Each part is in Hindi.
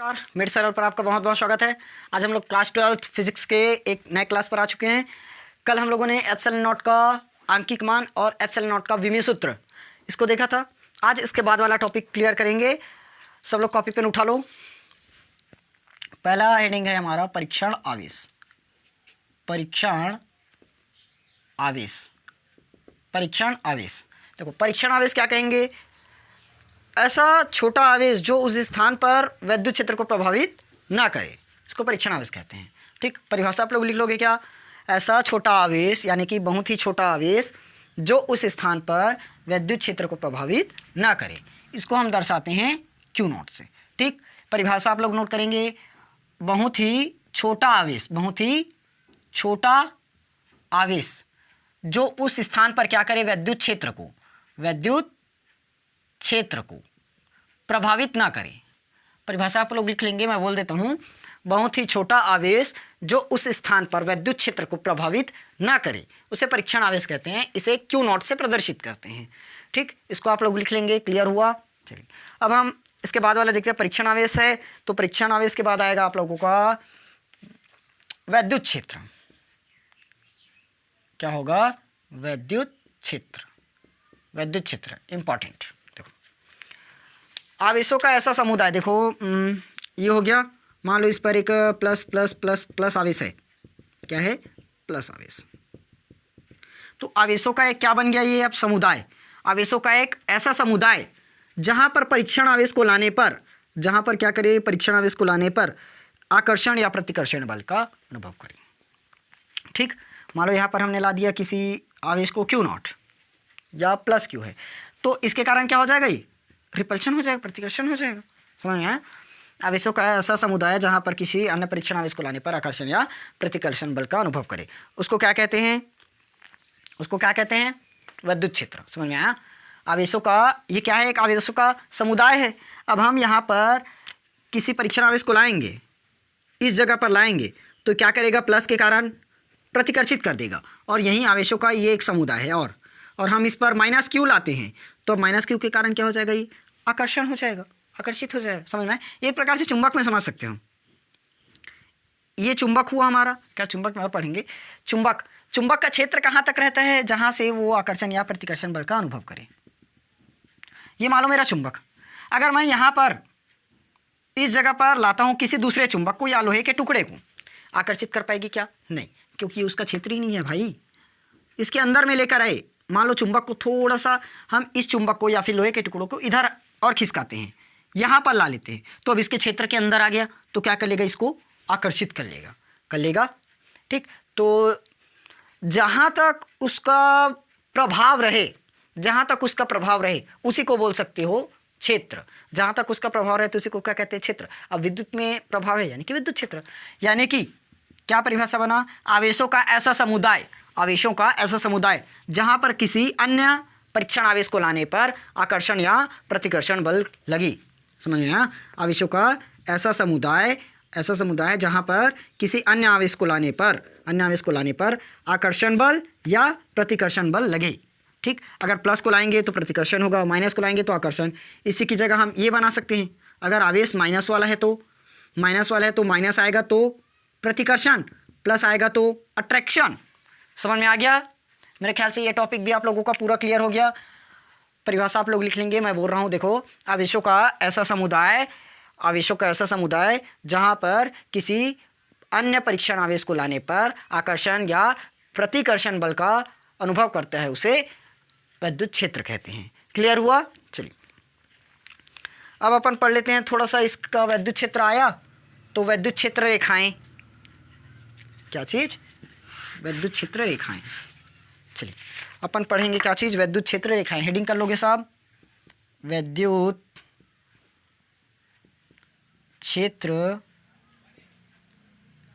मेरे चैनल पर आपका बहुत बहुत स्वागत है। आज हम लोग क्लास 12 फिजिक्स के एक नए क्लास पर आ चुके हैं। कल हम लोगों ने एप्सिलॉन नॉट का आंकिक मान और एप्सिलॉन नॉट का विमीय सूत्र इसको देखा था। आज इसके बाद वाला टॉपिक क्लियर करेंगे। सब लोग कॉपी पेन उठा लो। पहला हेडिंग है हमारा परीक्षण आवेश। परीक्षण आवेश, परीक्षण आवेश। देखो परीक्षण आवेश क्या कहेंगे? ऐसा छोटा आवेश जो उस स्थान पर विद्युत क्षेत्र को प्रभावित ना करे, इसको परीक्षण आवेश कहते हैं। ठीक, परिभाषा आप लोग लिख लोगे क्या? ऐसा छोटा आवेश यानी कि बहुत ही छोटा आवेश जो उस स्थान पर विद्युत क्षेत्र को प्रभावित ना करे, इसको हम दर्शाते हैं क्यू नॉट से। ठीक, परिभाषा आप लोग नोट करेंगे। बहुत ही छोटा आवेश, बहुत ही छोटा आवेश जो उस स्थान पर क्या करे? विद्युत क्षेत्र को प्रभावित ना करे। परिभाषा आप लोग लिख लेंगे, मैं बोल देता हूँ। बहुत ही छोटा आवेश जो उस स्थान पर विद्युत क्षेत्र को प्रभावित ना करे, उसे परीक्षण आवेश कहते हैं। इसे क्यू नॉट से प्रदर्शित करते हैं। ठीक, इसको आप लोग लिख लेंगे। क्लियर हुआ? चलिए अब हम इसके बाद वाला देखते हैं। परीक्षण आवेश है तो परीक्षण आवेश के बाद आएगा आप लोगों का विद्युत क्षेत्र। क्या होगा? विद्युत क्षेत्र इंपॉर्टेंट। देखो आवेशों का ऐसा समुदाय, देखो ये हो गया। मान लो इस पर एक प्लस प्लस प्लस प्लस आवेश है। क्या है? प्लस आवेश। तो आवेशों का एक क्या बन गया? ये अब समुदाय। आवेशों का एक ऐसा समुदाय जहां पर परीक्षण आवेश को लाने पर, जहां पर क्या करे? परीक्षण आवेश को लाने पर आकर्षण या प्रतिकर्षण बल का अनुभव करे। ठीक, मान लो यहाँ पर हमने ला दिया किसी आवेश को क्यू नॉट या प्लस क्यू है, तो इसके कारण क्या हो जाएगा? ये रिपल्शन हो जाएगा, प्रतिकर्षण हो जाएगा। समझ में आया? आवेशों का ऐसा समुदाय जहाँ पर किसी अन्य परीक्षण आवेश को लाने पर आकर्षण या प्रतिकर्षण बल का अनुभव करे, उसको क्या कहते हैं? उसको क्या कहते हैं? विद्युत क्षेत्र। समझ में आया? आवेशों का ये क्या है? एक आवेशों का समुदाय है। अब हम यहाँ पर किसी परीक्षण आवेश को लाएंगे, इस जगह पर लाएंगे, तो क्या करेगा? प्लस के कारण प्रतिकर्षित कर देगा, और यहीं आवेशों का ये एक समुदाय है। और हम इस पर माइनस क्यू लाते हैं, तो माइनस क्यू के कारण क्या हो जाएगा? ये आकर्षण हो जाएगा, आकर्षित हो जाएगा। समझ में? एक प्रकार से चुंबक में समझ सकते हो। ये चुंबक हुआ हमारा। क्या चुंबक में और पढ़ेंगे? चुंबक का क्षेत्र कहाँ तक रहता है? जहाँ से वो आकर्षण या प्रतिकर्षण बल का अनुभव करे। ये मान लो मेरा चुंबक, अगर मैं यहाँ पर इस जगह पर लाता हूँ किसी दूसरे चुंबक को या लोहे के टुकड़े को, आकर्षित कर पाएगी क्या? नहीं, क्योंकि उसका क्षेत्र ही नहीं है भाई। इसके अंदर में लेकर आए, मान लो चुंबक को थोड़ा सा हम इस चुंबक को या फिर लोहे के टुकड़ों को इधर और खिसकाते हैं, यहाँ पर ला लेते हैं, तो अब इसके क्षेत्र के अंदर आ गया, तो क्या कर लेगा? इसको आकर्षित कर लेगा। ठीक, तो जहाँ तक उसका प्रभाव रहे, उसी को बोल सकते हो क्षेत्र। जहाँ तक उसका प्रभाव रहे तो उसी को क्या कहते हैं? क्षेत्र। अब विद्युत में प्रभाव है यानी कि विद्युत क्षेत्र। यानी कि क्या परिभाषा बना? आवेशों का ऐसा समुदाय जहाँ पर किसी अन्य परीक्षण आवेश को लाने पर आकर्षण या प्रतिकर्षण बल लगी। समझ में आया? आवेशों का ऐसा समुदाय जहाँ पर किसी अन्य आवेश को लाने पर आकर्षण बल या प्रतिकर्षण बल लगे। ठीक, अगर प्लस को लाएंगे तो प्रतिकर्षण होगा, माइनस को लाएंगे तो आकर्षण। इसी की जगह हम ये बना सकते हैं, अगर आवेश माइनस वाला है तो माइनस आएगा तो प्रतिकर्षण, प्लस आएगा तो अट्रैक्शन। समझ में आ गया? मेरे ख्याल से ये टॉपिक भी आप लोगों का पूरा क्लियर हो गया। परिभाषा आप लोग लिख लेंगे, मैं बोल रहा हूँ। देखो आवेशों का ऐसा समुदाय जहाँ पर किसी अन्य परीक्षण आवेश को लाने पर आकर्षण या प्रतिकर्षण बल का अनुभव करता है, उसे विद्युत क्षेत्र कहते हैं। क्लियर हुआ? चलिए अब अपन पढ़ लेते हैं थोड़ा सा इसका। विद्युत क्षेत्र आया तो विद्युत क्षेत्र रेखाएं, क्या चीज़? विद्युत क्षेत्र रेखाएं। चलिए अपन पढ़ेंगे क्या चीज़? विद्युत क्षेत्र रेखाएं। हेडिंग कर लोगे साहब, विद्युत क्षेत्र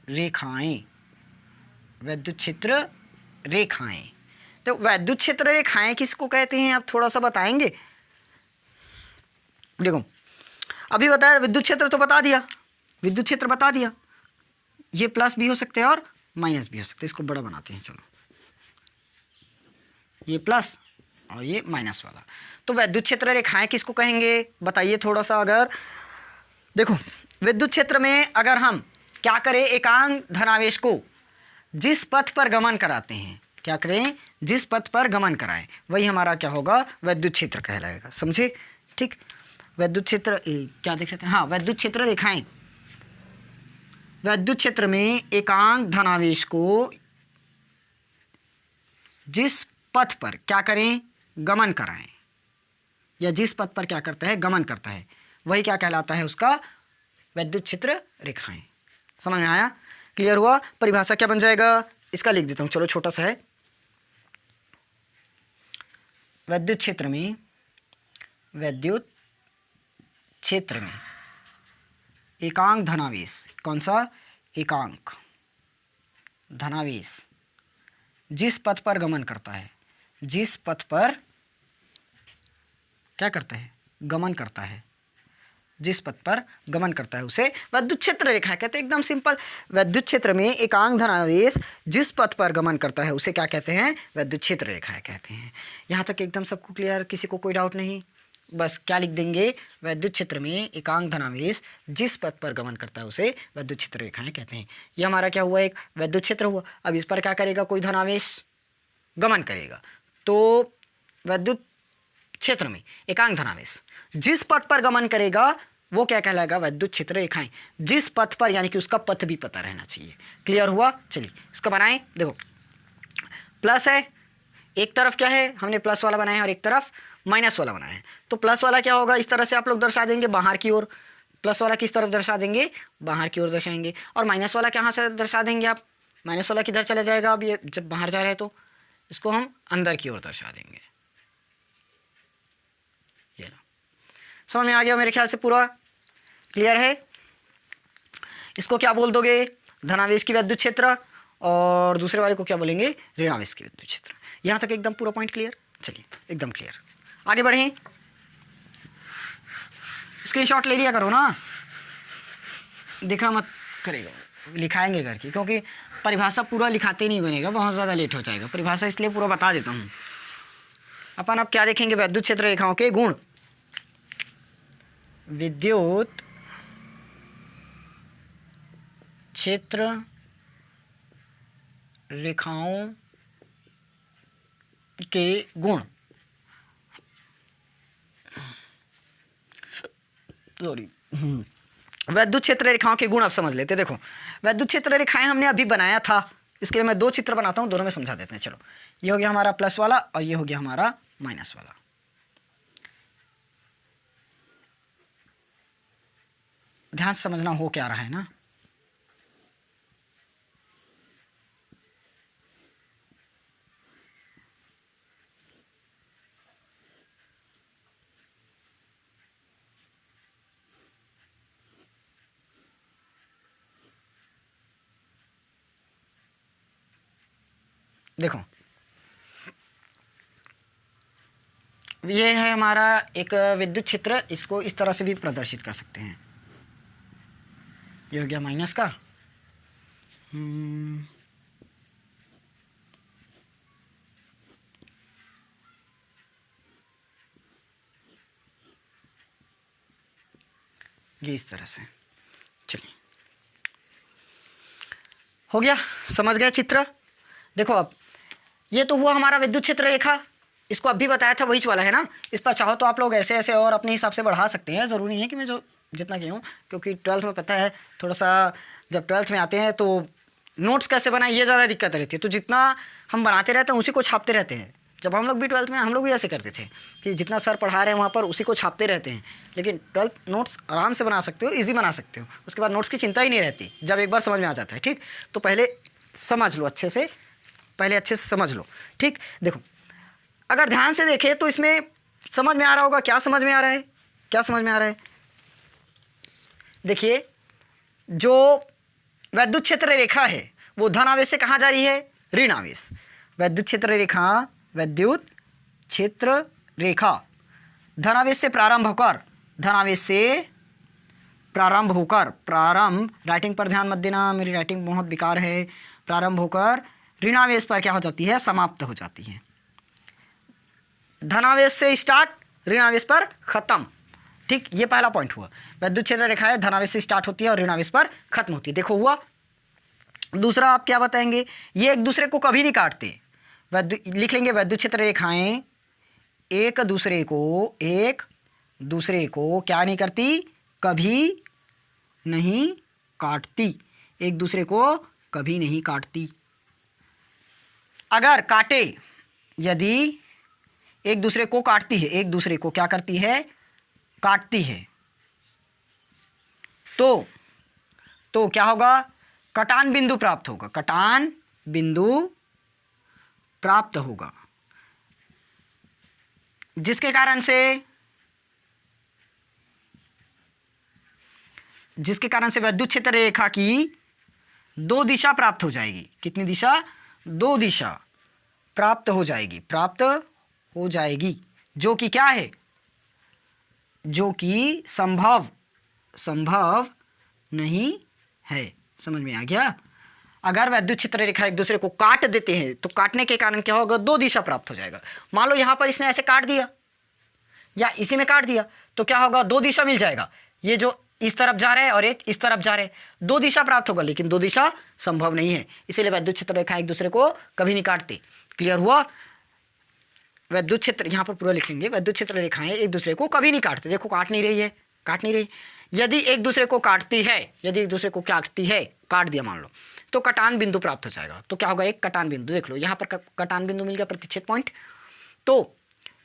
रेखाएं। विद्युत क्षेत्र रेखाएं, तो विद्युत क्षेत्र रेखाएं किसको कहते हैं? आप थोड़ा सा बताएंगे। देखो अभी बताया, विद्युत क्षेत्र तो बता दिया, ये प्लस भी हो सकते हैं और माइनस भी हो सकते हैं। इसको बड़ा बनाते हैं, चलो, ये प्लस और ये माइनस वाला। तो विद्युत क्षेत्र रेखाएं किसको कहेंगे? बताइए थोड़ा सा। अगर देखो विद्युत क्षेत्र में अगर हम क्या करें, एकांक धनावेश को जिस पथ पर गमन कराते हैं, क्या करें, जिस पथ पर गमन कराएं, वही हमारा क्या होगा, विद्युत क्षेत्र कहलाएगा। समझे? ठीक। विद्युत क्षेत्र क्या देख रहे थे, हाँ, विद्युत क्षेत्र रेखाएं, विद्युत क्षेत्र में एकांक धनावेश को जिस पथ पर क्या करें, गमन कराएं, या जिस पथ पर क्या करता है, गमन करता है, वही क्या कहलाता है, उसका विद्युत क्षेत्र रेखाएं। समझ में आया? क्लियर हुआ? परिभाषा क्या बन जाएगा, इसका लिख देता हूं, चलो छोटा सा है। विद्युत क्षेत्र में, विद्युत क्षेत्र में एकांक धनावेश, कौन सा, एकांक धनावेश जिस पथ पर गमन करता है, जिस पथ पर क्या करता है, गमन करता है, जिस पथ पर गमन करता है, उसे विद्युत क्षेत्र रेखा कहते हैं। एकदम सिंपल। विद्युत क्षेत्र में एकांक धनावेश जिस पथ पर गमन करता है, उसे क्या कहते हैं, विद्युत क्षेत्र रेखा कहते हैं। यहाँ तक एकदम सबको क्लियर, किसी को कोई डाउट नहीं? बस क्या लिख देंगे, विद्युत क्षेत्र में एकांक धनावेश जिस पथ पर गमन करता है, उसे विद्युत क्षेत्र रेखाएं कहते हैं। ये हमारा क्या हुआ, एक विद्युत क्षेत्र हुआ। अब इस पर क्या करेगा, कोई धनावेश गमन करेगा, तो विद्युत क्षेत्र में एकांक धनावेश जिस पथ पर गमन करेगा, वो क्या कहलाएगा, विद्युत क्षेत्र रेखाएं। जिस पथ पर, यानी कि उसका पथ भी पता रहना चाहिए। क्लियर हुआ? चलिए इसका बनाएं। देखो प्लस है, एक तरफ क्या है, हमने प्लस वाला बनाया है, और एक तरफ माइनस वाला बनाया है। तो प्लस वाला क्या होगा, इस तरह से आप लोग दर्शा देंगे, बाहर की ओर। प्लस वाला किस तरफ दर्शा देंगे, बाहर की ओर दर्शाएंगे। और माइनस वाला कहाँ से दर्शा देंगे आप, माइनस वाला किधर चला जाएगा, अब ये जब बाहर जा रहा है तो इसको हम अंदर की ओर दर्शा देंगे। ये लो, समझ में आ गया मेरे ख्याल से, पूरा क्लियर है? इसको क्या बोल दोगे, धनावेश की विद्युत क्षेत्र, और दूसरे वाले को क्या बोलेंगे, ऋणावेश की विद्युत क्षेत्र। यहाँ तक एकदम पूरा पॉइंट क्लियर? चलिए एकदम क्लियर, आगे बढ़ें। स्क्रीनशॉट ले लिया करो ना, दिखा मत करेगा, लिखाएंगे करके, क्योंकि परिभाषा पूरा लिखाते नहीं बनेगा, बहुत ज़्यादा लेट हो जाएगा। परिभाषा इसलिए पूरा बता देता हूँ। अपन अब क्या देखेंगे, विद्युत क्षेत्र रेखाओं के गुण। विद्युत क्षेत्र रेखाओं के गुण, सॉरी, विद्युत क्षेत्र रेखाओं के गुण अब समझ लेते। देखो विद्युत क्षेत्र रेखाएं हमने अभी बनाया था, इसके लिए मैं दो चित्र बनाता हूं, दोनों में समझा देते हैं। चलो, ये हो गया हमारा प्लस वाला, और ये हो गया हमारा माइनस वाला। ध्यान से समझना हो क्या रहा है ना। देखो ये है हमारा एक विद्युत क्षेत्र, इसको इस तरह से भी प्रदर्शित कर सकते हैं। ये हो गया माइनस का, ये इस तरह से। चलिए हो गया, समझ गए चित्र। देखो अब ये तो हुआ हमारा विद्युत क्षेत्र रेखा, इसको अब भी बताया था वही वाला है ना। इस पर चाहो तो आप लोग ऐसे ऐसे और अपने हिसाब से बढ़ा सकते हैं, ज़रूरी नहीं है कि मैं जो जितना की हूँ, क्योंकि 12th में पता है थोड़ा सा, जब 12th में आते हैं तो नोट्स कैसे बनाए ये ज़्यादा दिक्कत रहती है। तो जितना हम बनाते रहते हैं उसी को छापते रहते हैं। जब हम लोग भी 12th में, हम लोग भी ऐसे करते थे कि जितना सर पढ़ा रहे हैं वहाँ पर उसी को छापते रहते हैं। लेकिन 12th नोट्स आराम से बना सकते हो, ईजी बना सकते हो, उसके बाद नोट्स की चिंता ही नहीं रहती जब एक बार समझ में आ जाता है। ठीक, तो पहले समझ लो अच्छे से, पहले अच्छे से समझ लो। ठीक, देखो अगर ध्यान से देखें तो इसमें समझ में आ रहा होगा। क्या समझ में आ रहा है, क्या समझ में आ रहा है? देखिए जो विद्युत क्षेत्र रेखा है वो धन आवेश से कहाँ जा रही है, ऋण आवेश। विद्युत क्षेत्र रेखा, विद्युत क्षेत्र रेखा धन आवेश से प्रारंभ होकर, धन आवेश से प्रारंभ होकर, प्रारंभ राइटिंग पर ध्यान मत देना, मेरी राइटिंग बहुत बेकार है, प्रारंभ होकर ऋणावेश पर क्या हो जाती है, समाप्त हो जाती है। धनावेश से स्टार्ट, ऋणावेश पर खत्म। ठीक, ये पहला पॉइंट हुआ। विद्युत क्षेत्र रेखाएं धनावेश से स्टार्ट होती है और ऋणावेश पर खत्म होती है, देखो हुआ। दूसरा आप क्या बताएंगे, ये एक दूसरे को कभी नहीं काटते। लिख लेंगे विद्युत क्षेत्र रेखाएं एक दूसरे को क्या नहीं करती, कभी नहीं काटती, एक दूसरे को कभी नहीं काटती। अगर काटे, यदि एक दूसरे को काटती है, एक दूसरे को क्या करती है, काटती है, तो क्या होगा, कटान बिंदु प्राप्त होगा, कटान बिंदु प्राप्त होगा, जिसके कारण से विद्युत क्षेत्र रेखा की दो दिशा प्राप्त हो जाएगी। कितनी दिशा, दो दिशा प्राप्त हो जाएगी, जो कि क्या है, जो कि संभव नहीं है। समझ में आ गया। अगर विद्युत क्षेत्र रेखा एक दूसरे को काट देते हैं तो काटने के कारण क्या होगा, दो दिशा प्राप्त हो जाएगा। मान लो यहाँ पर इसने ऐसे काट दिया या इसी में काट दिया तो क्या होगा, दो दिशा मिल जाएगा। ये जो इस तरफ जा रहे हैं और एक इस तरफ जा रहे हैं, दो दिशा प्राप्त होगा, लेकिन दो दिशा संभव नहीं है, इसीलिए विद्युत क्षेत्र रेखा एक दूसरे को कभी नहीं काटते। क्लियर हुआ। विद्युत क्षेत्र यहाँ पर पूरा लिखेंगे, विद्युत क्षेत्र रेखाएं एक दूसरे को कभी नहीं काटते। देखो काट नहीं रही। यदि एक दूसरे को काटती है, काट दिया मान लो, तो कटान बिंदु प्राप्त हो जाएगा। तो क्या होगा, एक कटान बिंदु, देख लो यहाँ पर कटान बिंदु मिल गया, प्रतिच्छेद पॉइंट, तो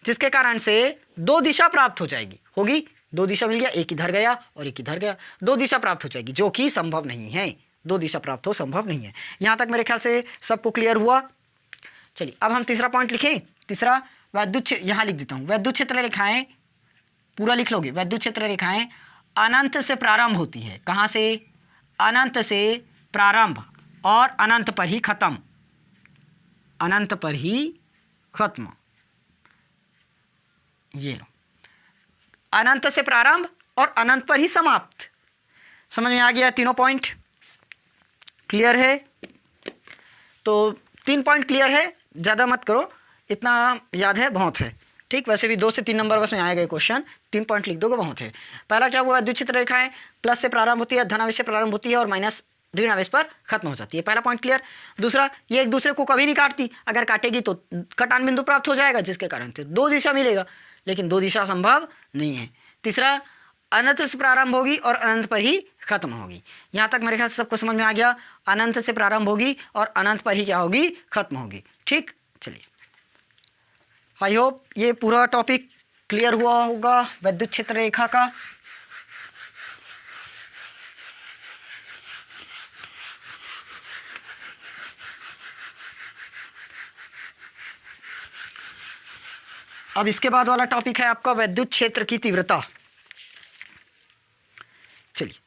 जिसके कारण से दो दिशा प्राप्त हो जाएगी, होगी, दो दिशा मिल गया, एक इधर गया और एक इधर गया, दो दिशा प्राप्त हो जाएगी, जो कि संभव नहीं है, दो दिशा प्राप्त हो संभव नहीं है। यहाँ तक मेरे ख्याल से सबको क्लियर हुआ। चलिए अब हम तीसरा पॉइंट लिखें। तीसरा, विद्युत, यहाँ लिख देता हूँ, विद्युत क्षेत्र रेखाएं पूरा लिख लोगे। विद्युत क्षेत्र रेखाएं अनंत से प्रारंभ होती है। कहाँ से, अनंत से प्रारंभ और अनंत पर ही खत्म, अनंत पर ही खत्म। ये लो, अनंत से प्रारंभ और अनंत पर ही समाप्त। समझ में आ गया, तीनों पॉइंट क्लियर है। तो 3 पॉइंट क्लियर है, ज़्यादा मत करो, इतना याद है बहुत है। ठीक, वैसे भी 2 से 3 नंबर बस में आएगा क्वेश्चन, 3 पॉइंट लिख दोगे बहुत है। पहला क्या हुआ, विद्युत क्षेत्र रेखाएं प्लस से प्रारंभ होती है, धनावेश से प्रारंभ होती है और माइनस ऋणावेश पर खत्म हो जाती है। पहला पॉइंट क्लियर। दूसरा, ये एक दूसरे को कभी नहीं काटती, अगर काटेगी तो कटान बिंदु प्राप्त हो जाएगा, जिसके कारण से दो दिशा मिलेगा, लेकिन दो दिशा संभव नहीं है। तीसरा, अनंत से प्रारंभ होगी और अनंत पर ही खत्म होगी। यहाँ तक मेरे ख्याल से सबको समझ में आ गया, अनंत से प्रारंभ होगी और अनंत पर ही क्या होगी, खत्म होगी। ठीक, चलिए, आई होप ये पूरा टॉपिक क्लियर हुआ होगा विद्युत क्षेत्र रेखा का। अब इसके बाद वाला टॉपिक है आपका विद्युत क्षेत्र की तीव्रता। चलिए,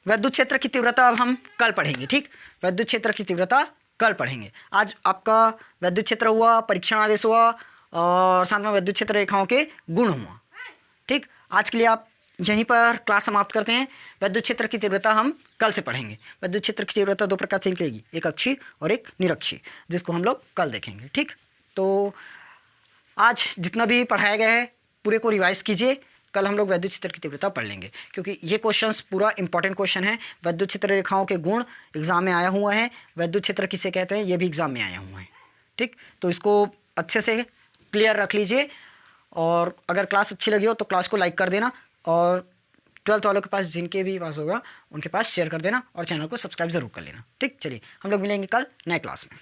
विद्युत क्षेत्र की तीव्रता अब हम कल पढ़ेंगे। ठीक, विद्युत क्षेत्र की तीव्रता कल पढ़ेंगे। आज आपका विद्युत क्षेत्र हुआ, परीक्षण आवेश हुआ और साथ में विद्युत क्षेत्र रेखाओं के गुण हुआ। ठीक, आज के लिए आप यहीं पर क्लास समाप्त करते हैं। विद्युत क्षेत्र की तीव्रता हम कल से पढ़ेंगे। विद्युत क्षेत्र की तीव्रता 2 प्रकार से निकलेगी, एक अक्षीय और एक निरक्षीय, जिसको हम लोग कल देखेंगे। ठीक, तो आज जितना भी पढ़ाया गया है पूरे को रिवाइज कीजिए, कल हम लोग विद्युत क्षेत्र की तीव्रता पढ़ लेंगे, क्योंकि ये क्वेश्चंस पूरा इंपॉर्टेंट क्वेश्चन है। विद्युत क्षेत्र रेखाओं के गुण एग्जाम में आया हुआ है, विद्युत क्षेत्र किसे कहते हैं ये भी एग्जाम में आया हुआ है। ठीक, तो इसको अच्छे से क्लियर रख लीजिए, और अगर क्लास अच्छी लगी हो तो क्लास को लाइक कर देना, और 12th वालों के पास, जिनके भी पास होगा उनके पास शेयर कर देना, और चैनल को सब्सक्राइब ज़रूर कर लेना। ठीक, चलिए हम लोग मिलेंगे कल नए क्लास में।